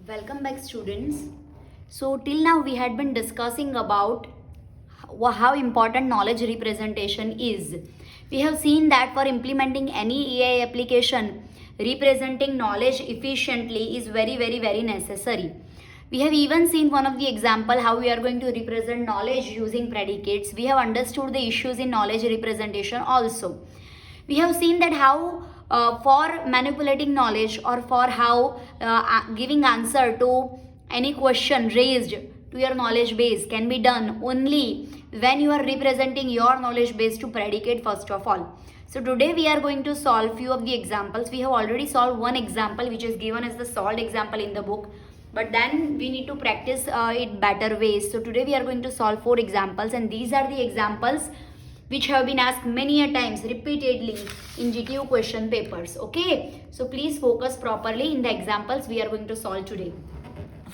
Welcome back, students. So till now we had been discussing about how important knowledge representation is. We have seen that for implementing any AI application, representing knowledge efficiently is very necessary. We have even seen one of the example how we are going to represent knowledge using predicates. We have understood the issues in knowledge representation also. We have seen that how for manipulating knowledge or for how giving answer to any question raised to your knowledge base can be done only when you are representing your knowledge base to predicate first of all. So today we are going to solve few of the examples. We have already solved one example which is given as the solved example in the book, but then we need to practice it better ways. So today we are going to solve 4 examples, and these are the examples which have been asked many a times repeatedly in GTU question papers. Okay, so please focus properly in the examples we are going to solve today.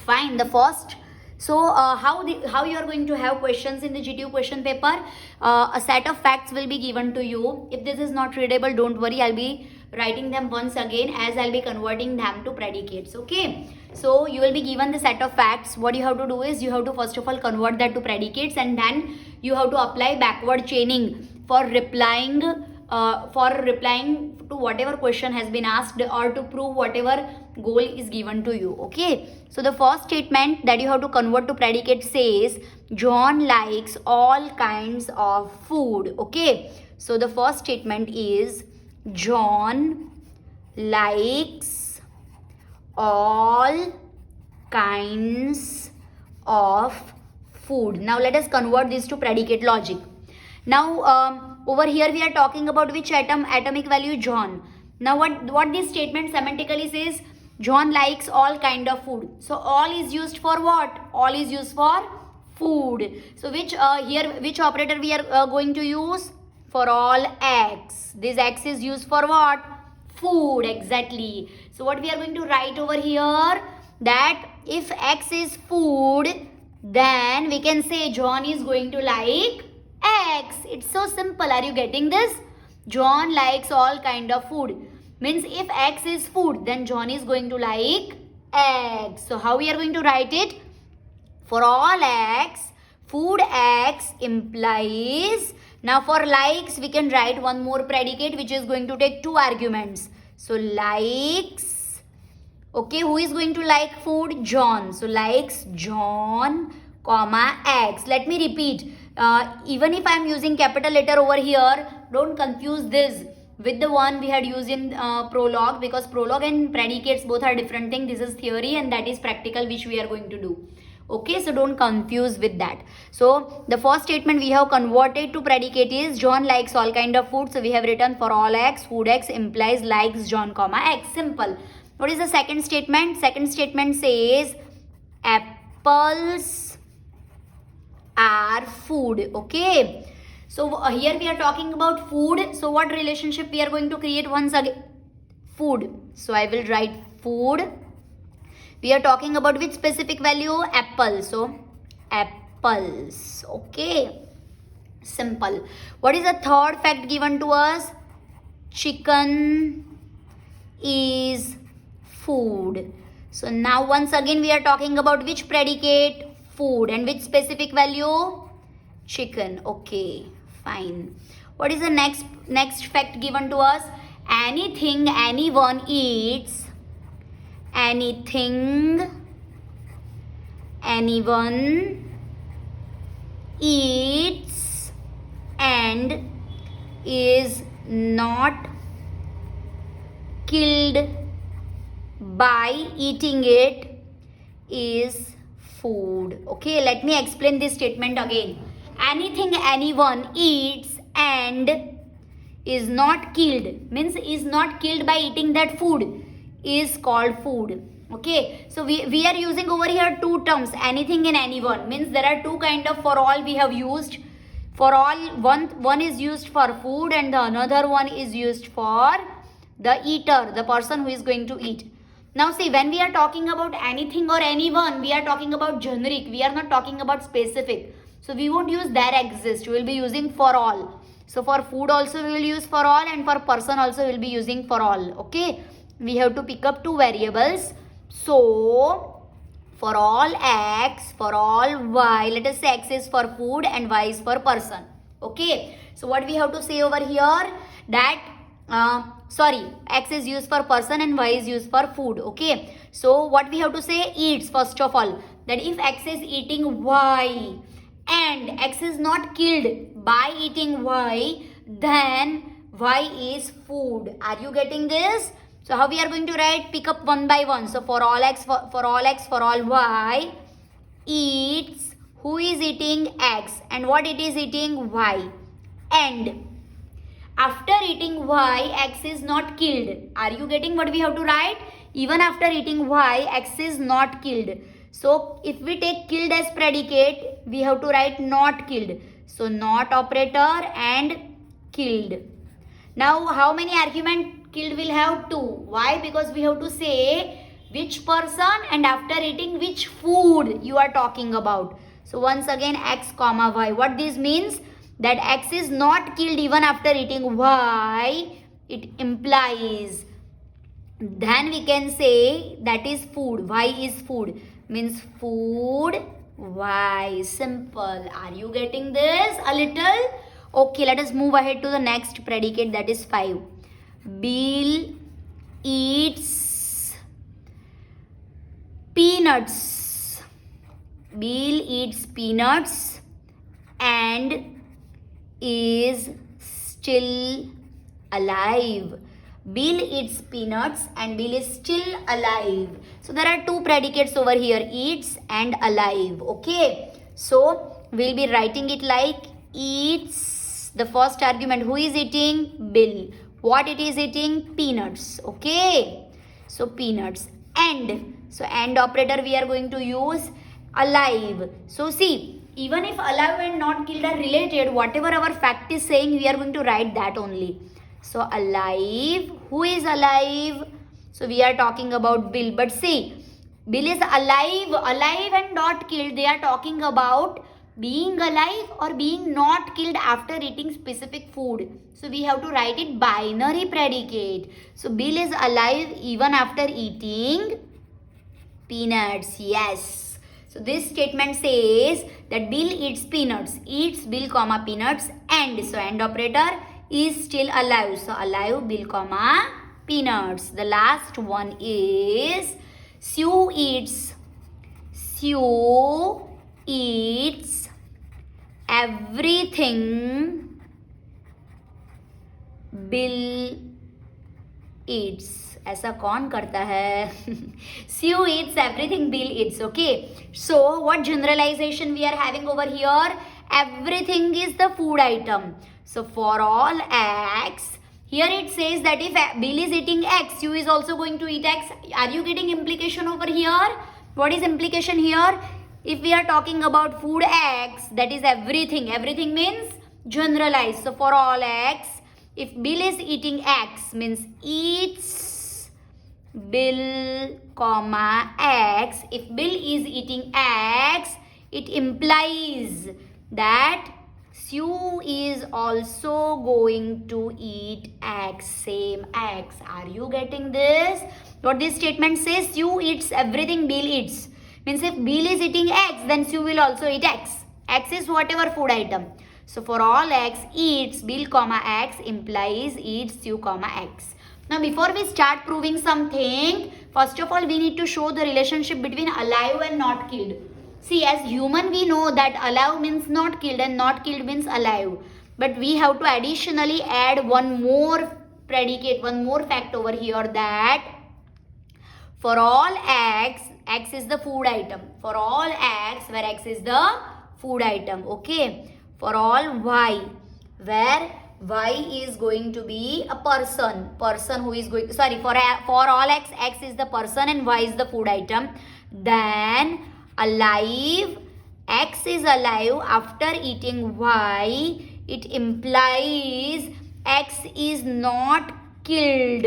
Fine. The first, so how you are going to have questions in the GTU question paper? A set of facts will be given to you. If this is not readable, don't worry, I'll be writing them once again as I'll be converting them to predicates. Okay, so you will be given the set of facts. What you have to do is you have to first of all convert that to predicates, and then you have to apply backward chaining for replying to whatever question has been asked or to prove whatever goal is given to you. Okay, so the first statement that you have to convert to predicate says John likes all kinds of food. Okay, so the first statement is John likes all kinds of food. Now let us convert this to predicate logic. Now over here we are talking about which atomic value? John. Now what this statement semantically says? John likes all kind of food. So all is used for what? All is used for food. So which operator we are going to use? For all x. This x is used for what? Food. Exactly. So what we are going to write over here, that if x is food, then we can say John is going to like x. It's so simple. Are you getting this? John likes all kind of food. Means if x is food, then John is going to like x. So how we are going to write it? For all x, food x implies. Now for likes, we can write one more predicate which is going to take 2 arguments. So likes. Okay, who is going to like food? John. So likes John, comma x. Let me repeat. Even if I am using capital letter over here, don't confuse this with the one we had used in prologue, because prologue and predicates both are different things. This is theory and that is practical, which we are going to do. Okay, so don't confuse with that. So the first statement we have converted to predicate is John likes all kind of food. So we have written for all x, food x implies likes John, comma x. Simple. What is the second statement? Second statement says apples are food. Okay, so here we are talking about food. So what relationship we are going to create once again? Food. So I will write food. We are talking about which specific value? Apple. So apples. Okay, simple. What is the third fact given to us? Chicken is food. So now once again we are talking about which predicate? Food. And which specific value? Chicken. Okay, fine. What is the next fact given to us? Anything anyone eats. Anything anyone eats and is not killed by eating it is food. Okay, let me explain this statement again. Anything anyone eats and is not killed, means is not killed by eating that food, is called food. Okay, so we are using over here 2 terms, anything and anyone. Means there are 2 kind of for all we have used. For all, one is used for food and the another one is used for the eater, the person who is going to eat. Now see, when we are talking about anything or anyone, we are talking about generic. We are not talking about specific. So we won't use there exist. We will be using for all. So for food also we will use for all, and for person also we will be using for all. Okay, we have to pick up 2 variables. So For all x, for all y, let us say x is for food and y is for person. Okay, so what we have to say over here, that x is used for person and y is used for food. Okay, so what we have to say, eats first of all, that if x is eating y and x is not killed by eating y, then y is food. Are you getting this? So how we are going to write? Pick up one by one. So for all x, for all y, eats, who is eating? X. And what it is eating? Y. And after eating y, x is not killed. Are you getting what we have to write? Even after eating y, x is not killed. So if we take killed as predicate, we have to write not killed. So not operator and killed. Now how many argument killed will have? 2. Why? Because we have to say which person and after eating which food you are talking about. So once again x comma y. What this means? That x is not killed even after eating y. It implies, then we can say that is food. Y is food. Means food, y. Simple. Are you getting this a little? Okay, let us move ahead to the next predicate, that is 5. Bill eats peanuts. Bill eats peanuts and is still alive. Bill eats peanuts and Bill is still alive. So there are 2 predicates over here, eats and alive. Okay, so we'll be writing it like eats, the first argument. Who is eating? Bill. What it is eating? Peanuts. Okay, so peanuts. And, so and operator we are going to use, alive. So see, even if alive and not killed are related, whatever our fact is saying, we are going to write that only. So alive, who is alive? So we are talking about Bill. But see, Bill is alive and not killed. They are talking about being alive or being not killed after eating specific food. So we have to write it binary predicate. So Bill is alive even after eating peanuts. Yes. So this statement says that Bill eats peanuts. Eats Bill comma peanuts and, so and operator is still alive. So alive Bill comma peanuts. The last one is Sue eats. Sue eats everything Bill eats. ऐसा कौन करता है? Sue eats everything Bill eats. Okay. So what generalization we are having over here? Everything is the food item. So for all x, here it says that if Bill is eating x, Sue is also going to eat x. Are you getting implication over here? What is implication here? If we are talking about food x, that is everything. Everything means generalized. So for all x, if Bill is eating x, means eats Bill comma x. If Bill is eating x, it implies that Sue is also going to eat x, same x. Are you getting this? What this statement says? Sue eats everything Bill eats. Means if Bill is eating x, then Sue will also eat x. X is whatever food item. So for all x, eats Bill comma x implies eats Sue comma x. Now before we start proving something, first of all we need to show the relationship between alive and not killed. See, as human we know that alive means not killed and not killed means alive. But we have to additionally add one more predicate, one more fact over here, that for all x, x is the food item. For all x, where x is the food item. Okay. For all y, where y is going to be a person. Person who is going, sorry, for all x, x is the person and y is the food item. Then alive, x is alive after eating y. It implies x is not killed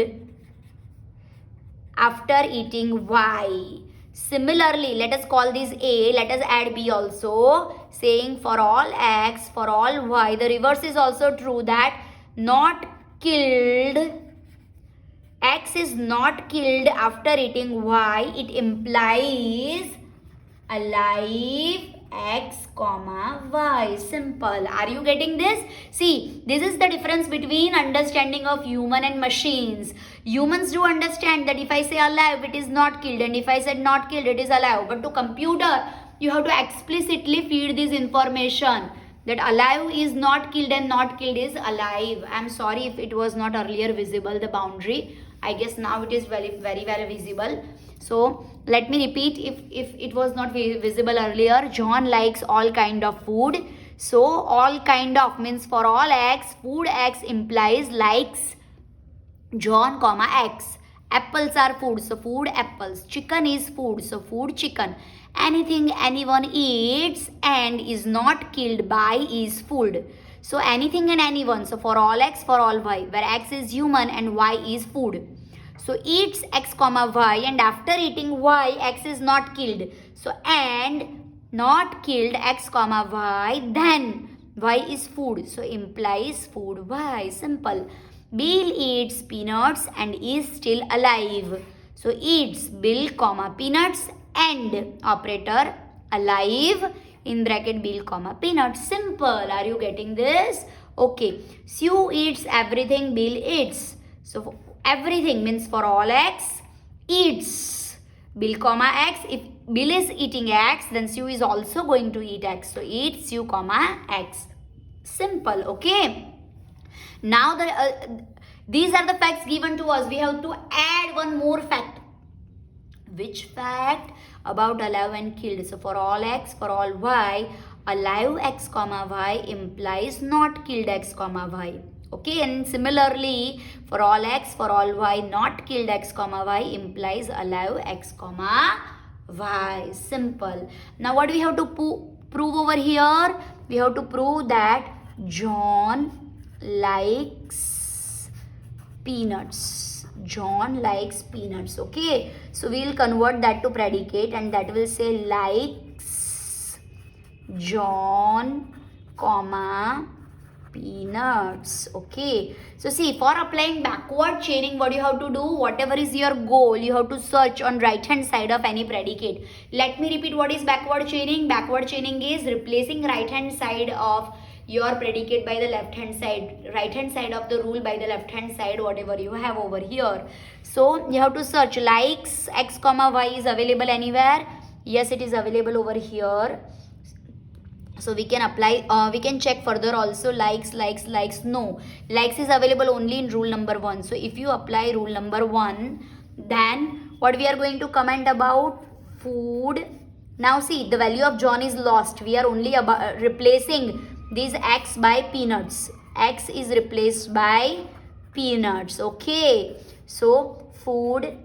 after eating y. Similarly, let us call this A, let us add B also, saying for all x, for all y, the reverse is also true, that not killed, x is not killed after eating y. It implies alive x comma y. Simple. Are you getting this? See, this is the difference between understanding of human and machines. Humans do understand that if I say alive, it is not killed, and if I said not killed, it is alive. But to computer, you have to explicitly feed this information that alive is not killed and not killed is alive. I'm sorry if it was not earlier visible, the boundary. I guess now it is very visible. So let me repeat, if it was not visible earlier. John likes all kind of food. So all kind of means for all x, food x implies likes John comma x. Apples are food, so food apples. Chicken is food, so food chicken. Anything anyone eats and is not killed by is food. So anything and anyone, so for all x, for all y, where x is human and y is food. So eats x comma y, and after eating y, x is not killed. So and not killed x comma y, then y is food. So implies food y. Simple. Bill eats peanuts and is still alive. So eats Bill comma peanuts and operator alive in bracket Bill comma peanuts. Simple. Are you getting this? Okay. Sue eats everything Bill eats. So everything means for all x, eats Bill comma x. If Bill is eating x, then Sue is also going to eat x. So eat Sue comma x. Simple. Okay. Now these are the facts given to us. We have to add one more fact. Which fact? About alive and killed. So for all x, for all y, alive x comma y implies not killed x comma y. Okay, and similarly for all x, for all y, not killed x comma y implies alive x comma y. Simple. Now what we have to prove over here? We have to prove that John likes peanuts. John likes peanuts. Okay, so we will convert that to predicate, and that will say likes John comma peanuts. Okay, so see, for applying backward chaining, what you have to do, whatever is your goal, you have to search on right hand side of any predicate. Let me repeat what is backward chaining. Backward chaining is replacing right hand side of your predicate by the left hand side, right hand side of the rule by the left hand side, whatever you have over here. So you have to search likes x comma y is available anywhere. Yes, it is available over here. So we can apply, we can check further also. Likes, no. Likes is available only in rule number 1. So if you apply rule number 1, then what we are going to comment about? Food. Now see, the value of John is lost. We are only replacing these x by peanuts. X is replaced by peanuts. Okay. So food,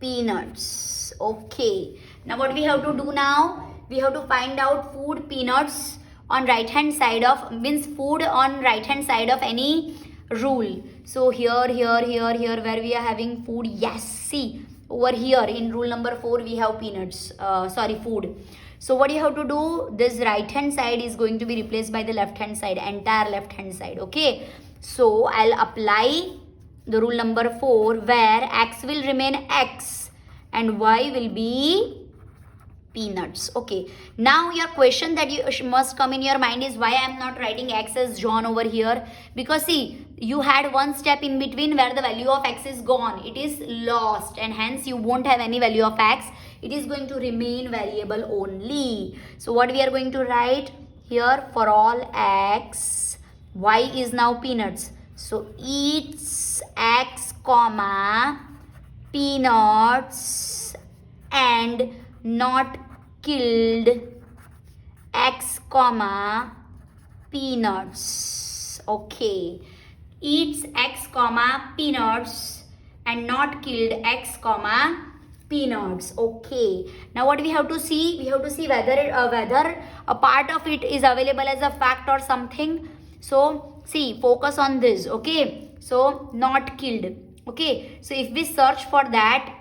peanuts. Okay. Now what we have to do now? We have to find out food, peanuts on right hand side of, means food on right hand side of any rule. So here where we are having food. Yes, see over here in rule number 4 we have peanuts, food. So what you have to do, this right hand side is going to be replaced by the left hand side, entire left hand side. Okay, so I'll apply the rule number 4 where x will remain x and y will be peanuts. Okay, now your question that you must come in your mind is why I am not writing x as John over here, because see, you had one step in between where the value of x is gone, it is lost, and hence you won't have any value of x. It is going to remain variable only. So what we are going to write here, for all x, y is now peanuts. So eats x comma peanuts and not killed x comma peanuts. Okay, eats x comma peanuts and not killed x comma peanuts. Okay, now what we have to see? We have to see whether a part of it is available as a fact or something. So see, focus on this. Okay, so not killed. Okay, so if we search for that,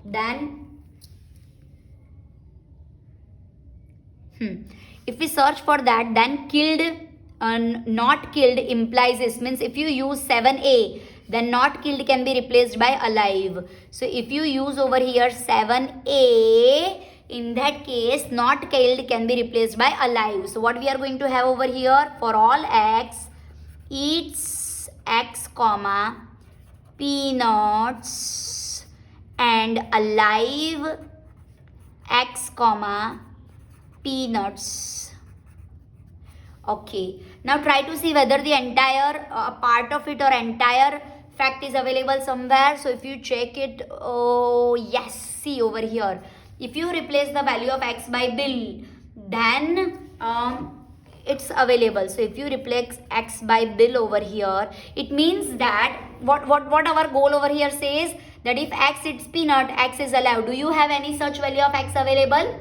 then if we search for that, then killed, not killed implies this, means if you use 7a, then not killed can be replaced by alive. So if you use over here 7a, in that case not killed can be replaced by alive. So what we are going to have over here, for all x eats x comma peanuts and alive x comma peanuts. Okay, now try to see whether the entire part of it or entire fact is available somewhere. So if you check it, oh yes, see over here, if you replace the value of x by bill, then it's available. So if you replace x by bill over here, it means that what our goal over here says, that if x eats peanut, x is alive. Do you have any such value of x available?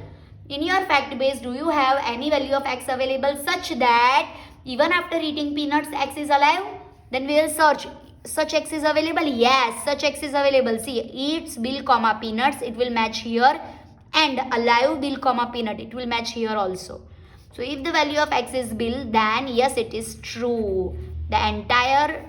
In your fact base, do you have any value of x available such that even after eating peanuts, x is alive? Then we will search. Such x is available? Yes, such x is available. See, eats bill comma peanuts, it will match here, and alive bill comma peanut, it will match here also. So if the value of x is bill, then yes, it is true. The entire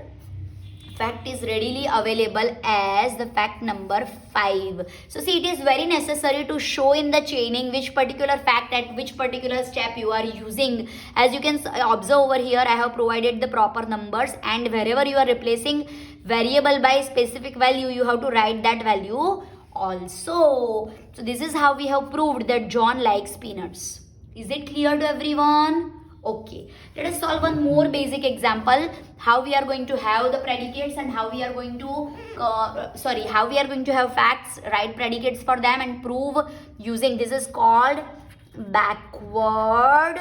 fact is readily available as the fact number 5. So see, it is very necessary to show in the chaining which particular fact at which particular step you are using. As you can observe over here, I have provided the proper numbers, and wherever you are replacing variable by specific value, you have to write that value also. So this is how we have proved that John likes peanuts. Is it clear to everyone? Okay, let us solve one more basic example, how we are going to have the predicates and how we are going to how we are going to have facts, write predicates for them and prove using, this is called backward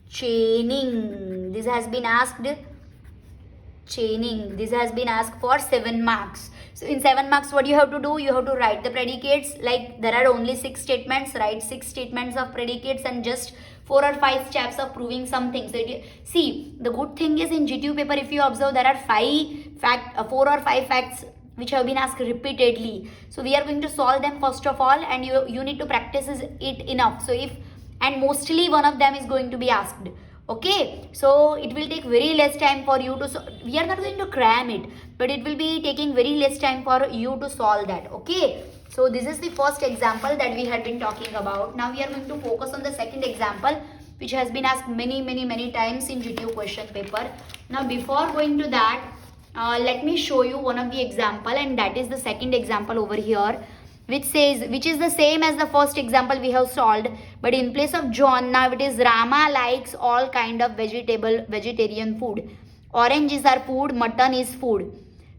chaining. This has been asked chaining. This has been asked for 7 marks. So in 7 marks, what you have to do? You have to write the predicates. Like there are only 6 statements. Write 6 statements of predicates and just 4 or 5 steps of proving something. So see, the good thing is in GTU paper, if you observe, there are 4 or 5 facts which have been asked repeatedly. So we are going to solve them first of all, and you need to practice it enough. So and mostly one of them is going to be asked. Okay, so it will take very less time for you to, we are not going to cram it, but it will be taking very less time for you to solve that. Okay, so this is the first example that we had been talking about. Now we are going to focus on the second example, which has been asked many times in GTU question paper. Now before going to that, let me show you one of the example, and that is the second example over here, which is the same as the first example we have solved, but in place of John, now it is Rama likes all kind of vegetarian food. Oranges are food, mutton is food.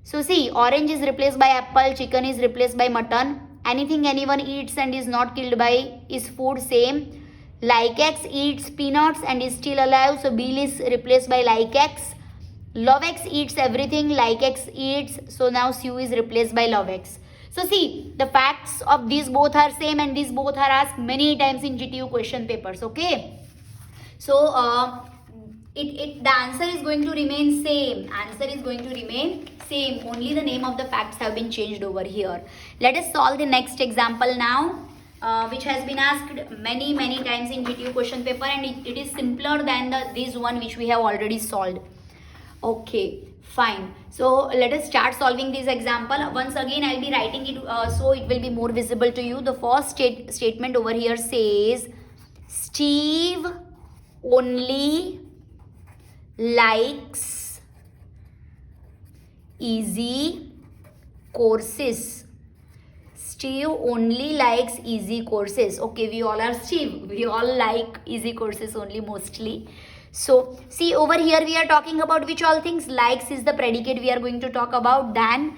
So see, orange is replaced by apple, chicken is replaced by mutton. Anything anyone eats and is not killed by is food, same. Like X eats peanuts and is still alive, so Bill is replaced by like X. Love X eats everything, like X eats, so now Sue is replaced by Love X. So see, the facts of these both are same, and these both are asked many times in GTU question papers. Okay, so the answer is going to remain same. Answer is going to remain same. Only the name of the facts have been changed over here. Let us solve the next example now, which has been asked many times in GTU question paper, and it is simpler than this one which we have already solved. Okay, fine. So let us start solving this example. Once again, I'll be writing it so it will be more visible to you. The first statement over here says, Steve only likes easy courses. Steve only likes easy courses. Okay, we all are Steve. We all like easy courses only mostly. So see, over here we are talking about which all things. Likes is the predicate we are going to talk about. Then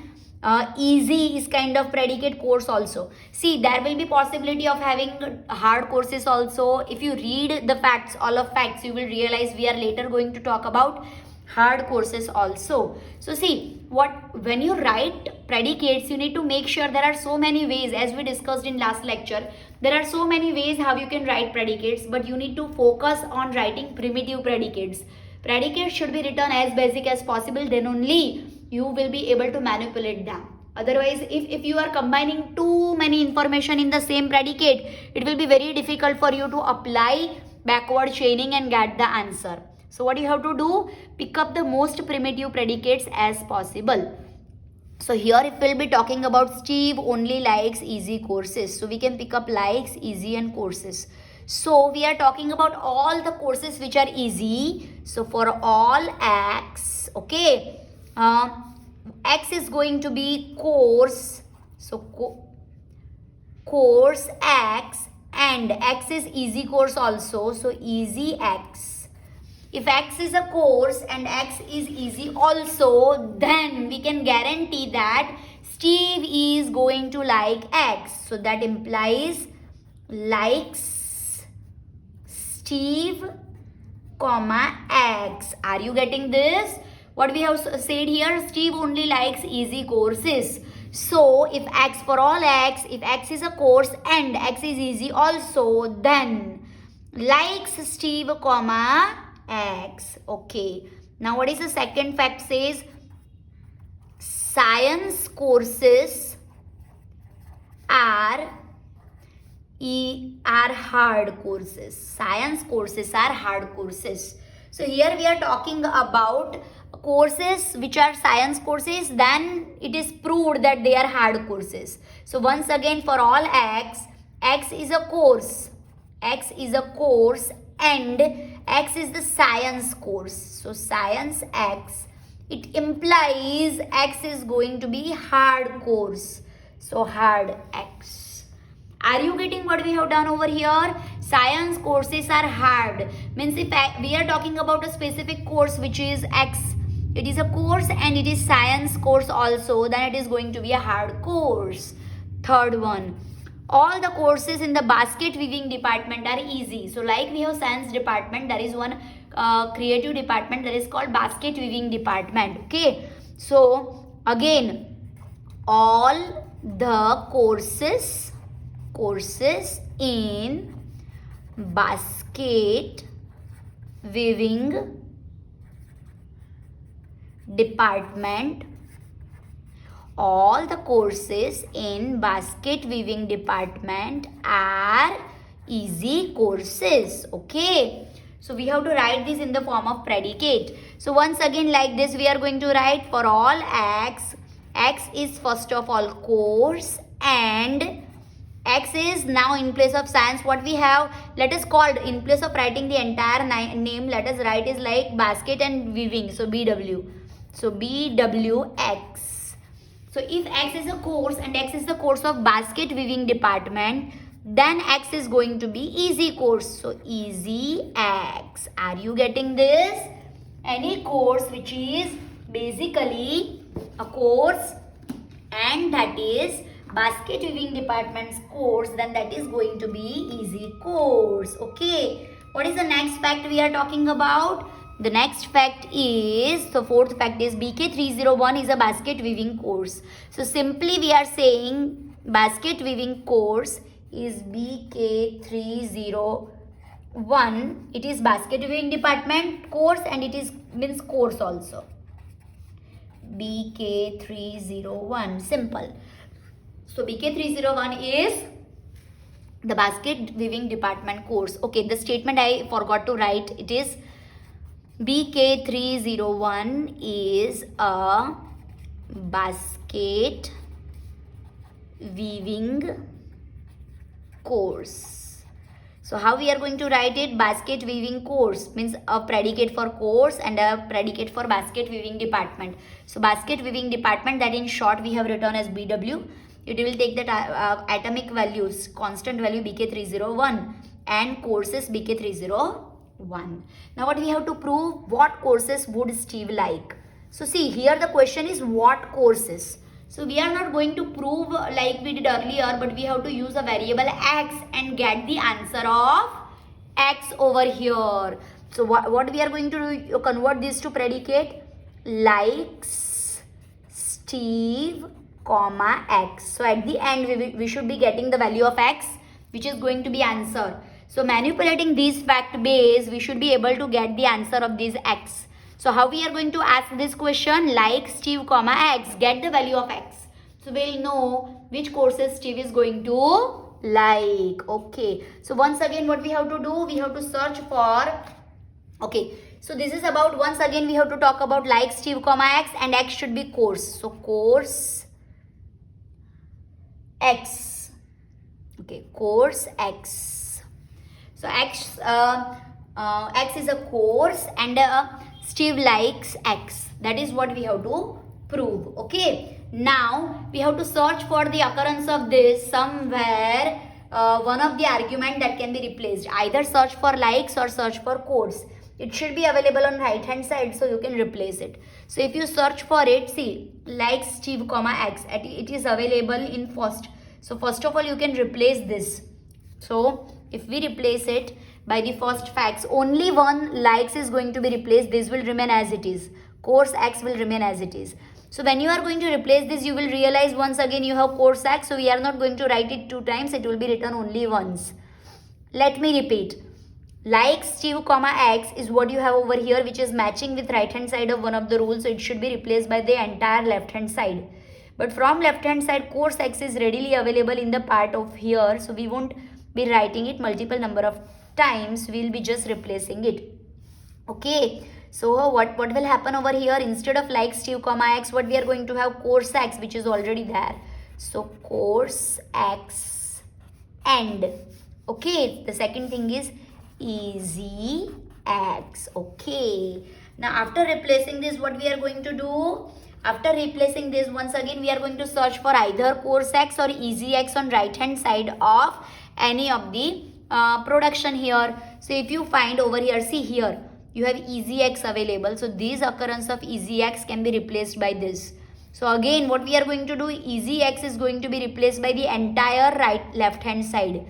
easy is kind of predicate, course also. See, there will be possibility of having hard courses also. If you read the facts, all of facts, you will realize we are later going to talk about hard courses also. So see, when you write predicates, you need to make sure there are so many ways, as we discussed in last lecture. There are so many ways how you can write predicates, but you need to focus on writing primitive predicates. Predicates should be written as basic as possible, then only you will be able to manipulate them. Otherwise, if you are combining too many information in the same predicate, it will be very difficult for you to apply backward chaining and get the answer. So what you have to do, pick up the most primitive predicates as possible. So here if we'll be talking about Steve only likes easy courses. So we can pick up likes, easy and courses. So we are talking about all the courses which are easy. So for all X, okay, X is going to be course. So course X, and X is easy course also. So easy X. If X is a course and X is easy also, then we can guarantee that Steve is going to like X. So that implies likes Steve, comma X. Are you getting this? What we have said here, Steve only likes easy courses. So if X, for all X, if X is a course and X is easy also, then likes Steve, comma X. Okay. Now what is the second fact says? Science courses are hard courses. Science courses are hard courses. So here we are talking about courses which are science courses, then it is proved that they are hard courses. So once again, for all X, X is a course. X is a course and X is the science course. So science X, it implies X is going to be hard course. So hard X. Are you getting what we have done over here? Science courses are hard. Means if we are talking about a specific course which is X, it is a course and it is science course also, then it is going to be a hard course. Third one. All the courses in the basket weaving department are easy. So like we have science department, there is one creative department that is called basket weaving department. Okay. So again, all the courses in basket weaving department, all the courses in basket weaving department are easy courses. Okay. So we have to write this in the form of predicate. So once again like this we are going to write for all X. X is first of all course and X is now in place of science. What we have, let us call in place of writing the entire name, let us write is like basket and weaving. So BW. So BWX. So if X is a course and X is the course of basket weaving department, then X is going to be easy course. So easy X. Are you getting this? Any course which is basically a course and that is basket weaving department's course, then that is going to be easy course. Okay. What is the next fact we are talking about? The next fact is, the fourth fact is BK301 is a basket weaving course. So simply we are saying basket weaving course is BK301. It is basket weaving department course and it is means course also. BK301. Simple. So BK301 is the basket weaving department course. Okay, the statement I forgot to write. It is BK301 is a basket weaving course. So how we are going to write it? Basket weaving course means a predicate for course and a predicate for basket weaving department. So basket weaving department, that in short we have written as BW. It will take the atomic values, constant value BK301 and courses BK301. Now what we have to prove? What courses would Steve like? So see, here the question is what courses. So we are not going to prove like we did earlier, but we have to use a variable X and get the answer of X over here. So what we are going to do? Convert this to predicate. Likes Steve, comma X. So at the end we should be getting the value of X, which is going to be answer. So manipulating these fact base, we should be able to get the answer of this X. So how we are going to ask this question? Like Steve, comma X, get the value of X. So we'll know which courses Steve is going to like. Okay. So once again what we have to do? We have to search for, okay, So this is about, once again we have to talk about like Steve comma X, and X should be course. So course X. Okay, course X. So X is a course and Steve likes X. That is what we have to prove. Okay. Now we have to search for the occurrence of this somewhere. One of the argument that can be replaced. Either search for likes or search for course. It should be available on right hand side, so you can replace it. So if you search for it, see likes Steve comma X, it is available in first. So first of all you can replace this. So if we replace it by the first facts, only one likes is going to be replaced. This will remain as it is. Course X will remain as it is. So when you are going to replace this, you will realize once again you have course X. So we are not going to write it 2 times. It will be written only once. Let me repeat. Like Steve comma X is what you have over here, which is matching with right hand side of one of the rules. So it should be replaced by the entire left hand side. But from left hand side, course X is readily available in the part of here. So we won't be writing it multiple number of times. We will be just replacing it. Okay. So what will happen over here? Instead of like Steve comma X, what we are going to have course X, which is already there. So course X and, okay, the second thing is easy X. Okay. Now after replacing this, what we are going to do? After replacing this, once again we are going to search for either course X or easy X on right hand side of any of the production here. So if you find over here, see here, you have easy X available. So this occurrence of easy X can be replaced by this. So again what we are going to do, easy X is going to be replaced by the entire left hand side.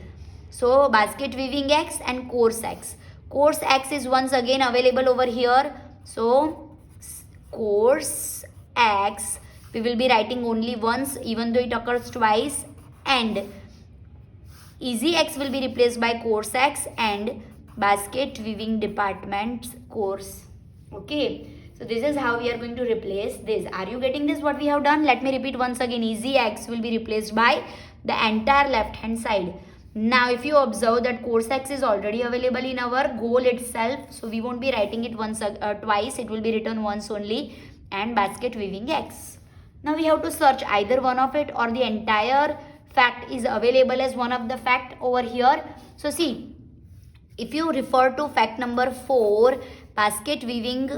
So basket weaving X and course X. Course X is once again available over here. So course X we will be writing only once, even though it occurs twice, and easy X will be replaced by course X and basket weaving department's course. Okay, so this is how we are going to replace this. Are you getting this, what we have done? Let me repeat once again. Easy X will be replaced by the entire left hand side. Now if you observe that course X is already available in our goal itself, so we won't be writing it twice, it will be written once only, and basket weaving X. Now we have to search either one of it or the entire fact is available as one of the fact over here. So see, if you refer to fact number 4, basket weaving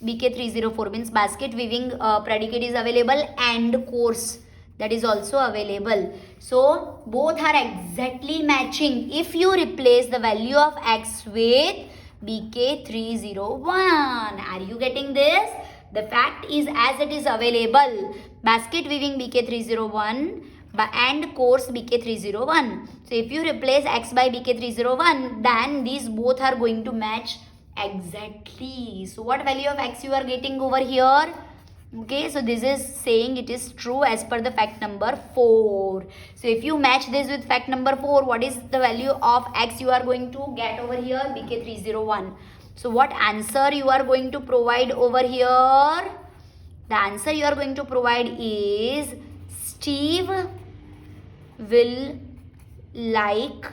BK304 means basket weaving predicate is available and course, that is also available. So both are exactly matching if you replace the value of X with BK301. Are you getting this? The fact is as it is available, basket weaving BK301 and course BK301. So if you replace X by BK301, then these both are going to match exactly. So what value of X you are getting over here? Okay, so this is saying it is true as per the fact number 4. So if you match this with fact number 4, what is the value of X you are going to get over here? BK301. So what answer you are going to provide over here? The answer you are going to provide is Steve will like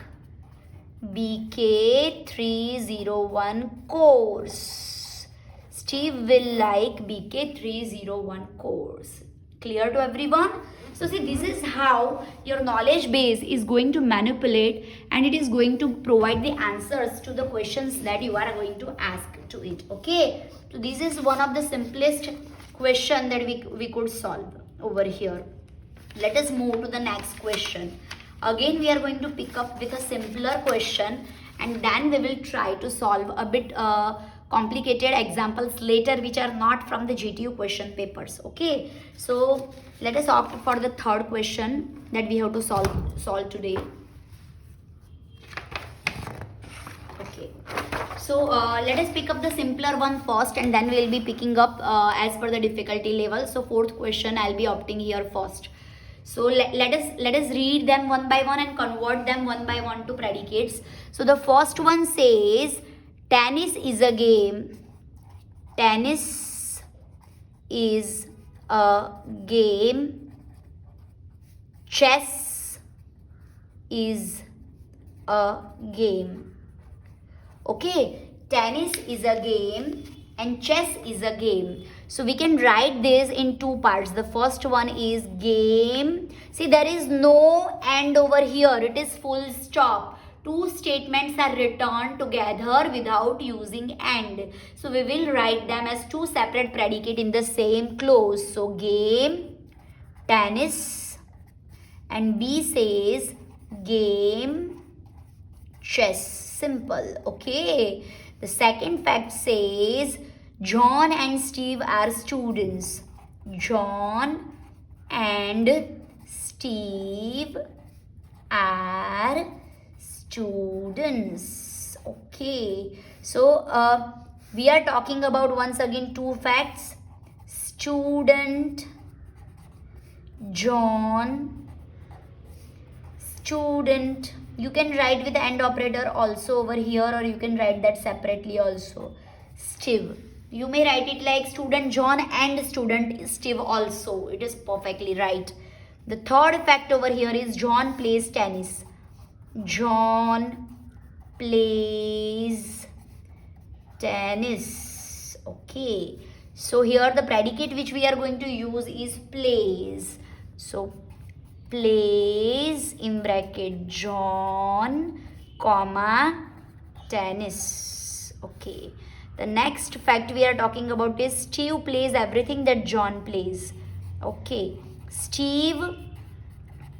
BK301 course. Steve will like BK301 course. Clear to everyone? So see, this is how your knowledge base is going to manipulate and it is going to provide the answers to the questions that you are going to ask to it. Okay. So this is one of the simplest question that we could solve over here. Let us move to the next question. Again, we are going to pick up with a simpler question and then we will try to solve a bit complicated examples later which are not from the GTU question papers. Okay, so let us opt for the third question that we have to solve today. Okay, so let us pick up the simpler one first and then we will be picking up as per the difficulty level. So fourth question I'll be opting here first. So let us read them one by one and convert them one by one to predicates. So the first one says tennis is a game. Tennis is a game. Chess is a game. Okay. tennis is a game and chess is a game. So we can write this in two parts. The first one is game. See, there is no and over here. It is full stop. Two statements are returned together without using and. So we will write them as two separate predicate in the same clause. So game, tennis, and B says game, chess. Simple. Okay. The second fact says John and Steve are students. John and Steve are students. Okay. So we are talking about once again two facts. Student John, student. You can write with and operator also over here, or you can write that separately also. Steve. You may write it like student John and student Steve also. It is perfectly right. The third fact over here is John plays tennis. John plays tennis. Okay. So here the predicate which we are going to use is plays. So plays in bracket John, comma, tennis. Okay. The next fact we are talking about is Steve plays everything that John plays. Okay. Steve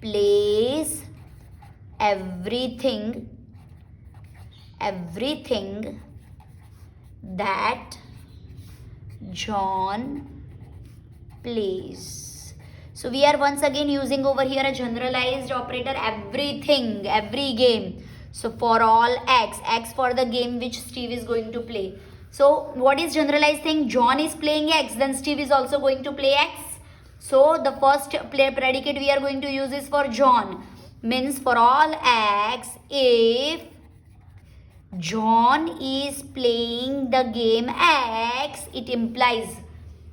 plays everything that John plays. So we are once again using over here a generalized operator, everything, every game. So for all X for the game which Steve is going to play. So what is generalized thing? John is playing X, then Steve is also going to play X. So the first predicate we are going to use is for John. Means for all X, if John is playing the game X, it implies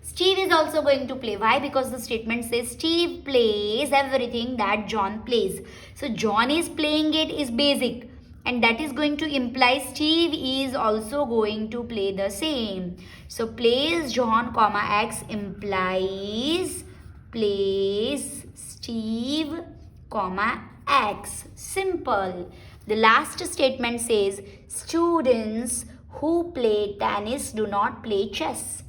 Steve is also going to play. Why? Because the statement says Steve plays everything that John plays. So John is playing it is basic. And that is going to imply Steve is also going to play the same. So plays John, comma, X implies plays Steve, comma, X. Simple. The last statement says students who play tennis do not play chess.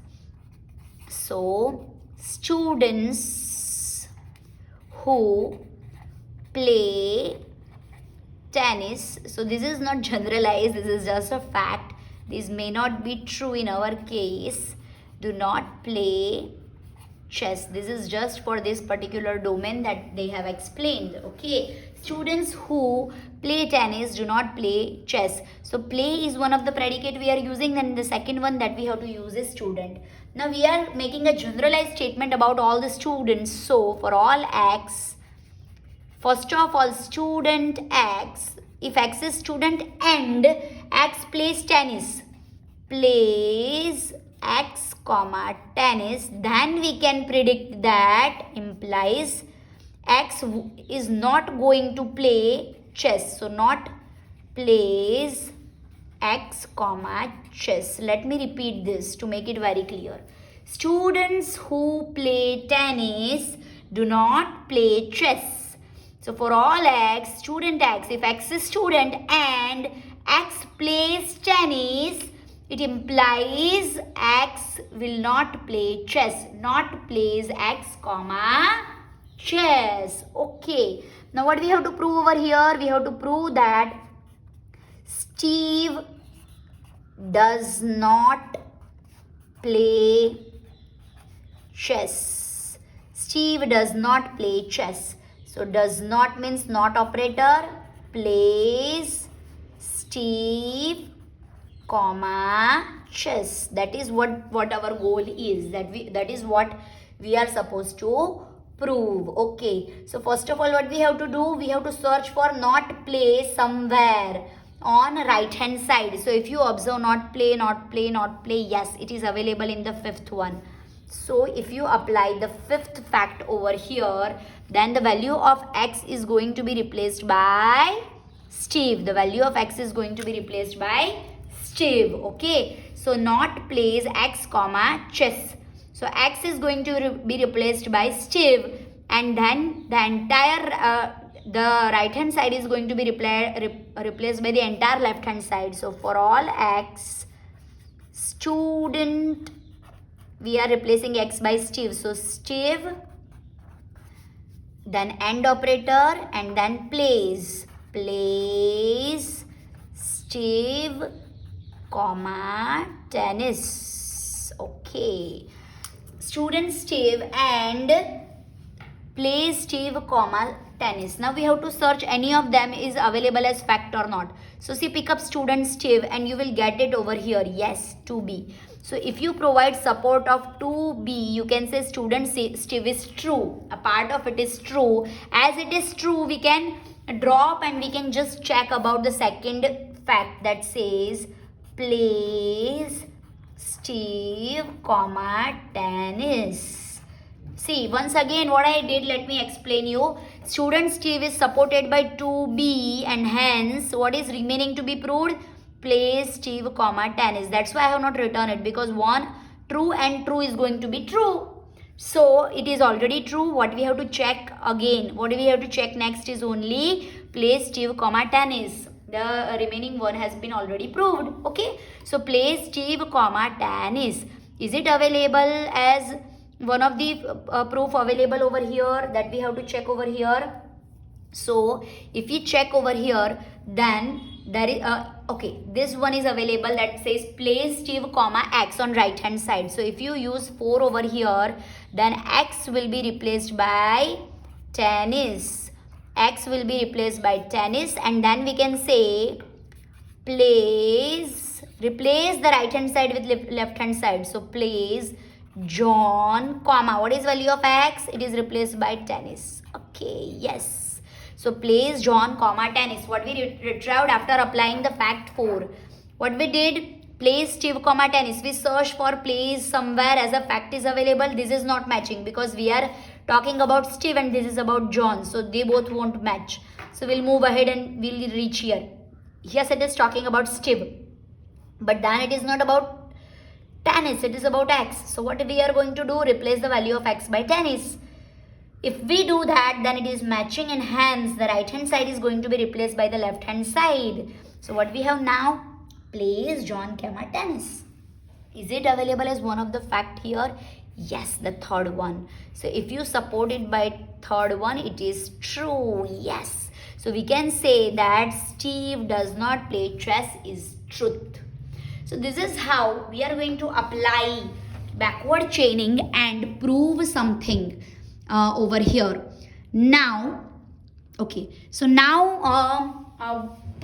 So students who play tennis, so this is not generalized, this is just a fact, this may not be true in our case, do not play chess. This is just for this particular domain that they have explained. Okay, students who play tennis do not play chess. So play is one of the predicate we are using, and the second one that we have to use is student. Now we are making a generalized statement about all the students. So for all X, first of all, student X, if X is student and X plays tennis, plays X, comma, tennis, then we can predict that implies X is not going to play chess. So not plays X, comma, chess. Let me repeat this to make it very clear. Students who play tennis do not play chess. So for all X, student X, if X is student and X plays tennis, it implies X will not play chess. Not plays X, comma, chess. Okay. Now what we have to prove over here? We have to prove that Steve does not play chess. Steve does not play chess. So does not means not operator, plays Steve, comma, chess. That is what our goal is. That is what we are supposed to prove. Okay. So first of all, what we have to do? We have to search for not play somewhere on right hand side. So if you observe not play, not play, not play, yes, it is available in the fifth one. So if you apply the fifth fact over here, then the value of X is going to be replaced by Steve. The value of X is going to be replaced by Steve. Okay, so not plays X comma chess. So X is going to be replaced by Steve, and then the entire the right hand side is going to be replaced by the entire left hand side. So for all X, student, we are replacing X by Steve. So Steve, then end operator, and then plays Steve comma tennis. Okay, student Steve and plays Steve comma tennis. Now we have to search any of them is available as fact or not. So see, pick up student Steve and you will get it over here. Yes, 2B. So if you provide support of 2B, you can say student Steve is true. A part of it is true. As it is true, we can drop and we can just check about the second fact that says plays Steve comma tennis. See, once again what I did, let me explain you. Student Steve is supported by 2B, and hence what is remaining to be proved? Plays Steve comma tennis. That's why I have not written it, because one true and true is going to be true. So it is already true. What we have to check again? What we have to check next is only plays Steve comma tennis. The remaining one has been already proved. Okay. So plays Steve comma tennis. Is it available as one of the proof available over here that we have to check over here? So if we check over here, then there is okay, this one is available that says plays Steve comma X on right hand side. So if you use 4 over here, then X will be replaced by tennis. X will be replaced by tennis, and then we can say plays, replace the right hand side with left hand side. So plays John comma, what is value of X? It is replaced by tennis. Okay, yes. So plays John comma tennis. What we retrieved after applying the fact 4. What we did? Plays Steve comma tennis. We search for plays somewhere as a fact is available. This is not matching because we are talking about Steve and this is about John. So they both won't match. So we'll move ahead and we'll reach here. Yes, it is talking about Steve. But then it is not about tennis. It is about X. So what we are going to do? Replace the value of X by tennis. If we do that, then it is matching, and hence the right hand side is going to be replaced by the left hand side. So what we have now? Plays John comma tennis. Is it available as one of the fact here? Yes, the third one. So if you support it by third one, it is true. Yes. So we can say that Steve does not play chess is truth. So this is how we are going to apply backward chaining and prove something over here. Now, okay. So now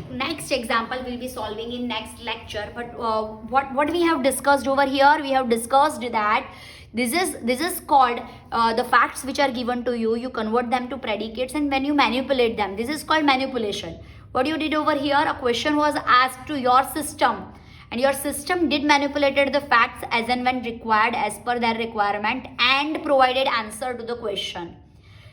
next example we'll be solving in next lecture. But what we have discussed over here, we have discussed that this is called the facts which are given to you. You convert them to predicates, and when you manipulate them, this is called manipulation. What you did over here, a question was asked to your system, and your system did manipulated the facts as and when required as per their requirement and provided answer to the question.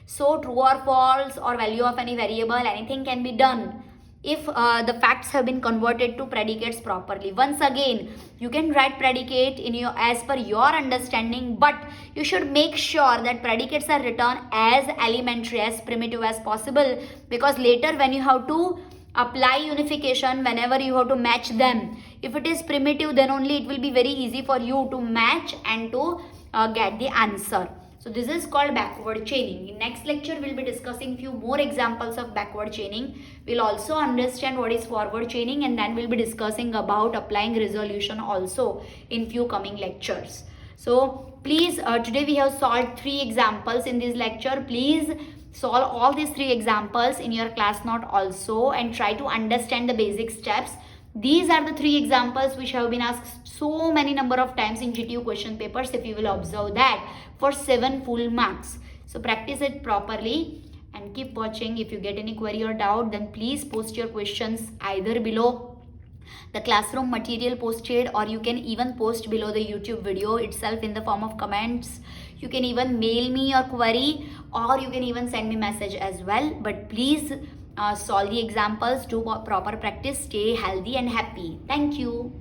So true or false or value of any variable, anything can be done if the facts have been converted to predicates properly. Once again, you can write predicate in your as per your understanding, but you should make sure that predicates are written as elementary, as primitive as possible, because later when you have to apply unification, whenever you have to match them, if it is primitive, then only it will be very easy for you to match and to get the answer. So this is called backward chaining. In next lecture, we'll be discussing few more examples of backward chaining. We'll also understand what is forward chaining, and then we'll be discussing about applying resolution also in few coming lectures. So please, today we have solved 3 examples in this lecture. Please solve all these 3 examples in your class note also and try to understand the basic steps. These are the 3 examples which have been asked so many number of times in GTU question papers, if you will observe that, for 7 full marks. So practice it properly and keep watching. If you get any query or doubt, then please post your questions either below the classroom material posted, or you can even post below the YouTube video itself in the form of comments. You can even mail me your query, or you can even send me message as well. But please solve the examples, do proper practice, stay healthy and happy. Thank you.